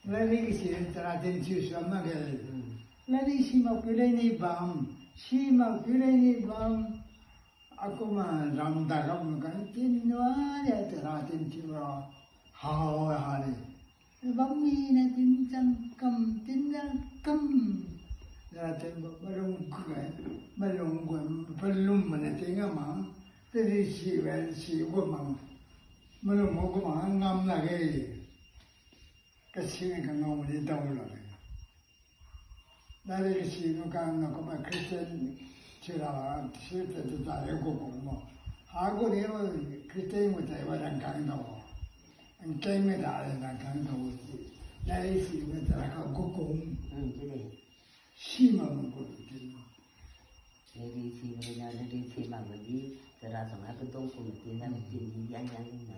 lấy cái gì ra trên chiều sớm mà cái lấy đi xí mà cứ lấy đi bám xí mà cứ lấy đi bám aku mah ram dalam kan tin wah ya teratin cium hawa hari bám mi na tin chăng cầm tin ra cầm ra tin balung belum mana tinggal mah dari si gua mah belum mau gua mah ngam lagi kesini kan ngam di tahun lagi dari kesini kan aku mah Kristen 제가 실제도 다 외국고 뭐 하고 내가 그때부터 이거랑 강도 게임에 다른 강도 나이 시부터 들어가 고공 그래. 심한 거 있지 내리 시부나 내리 시만 거지. 들어서 막 그 동포는 되는 게 양양이나.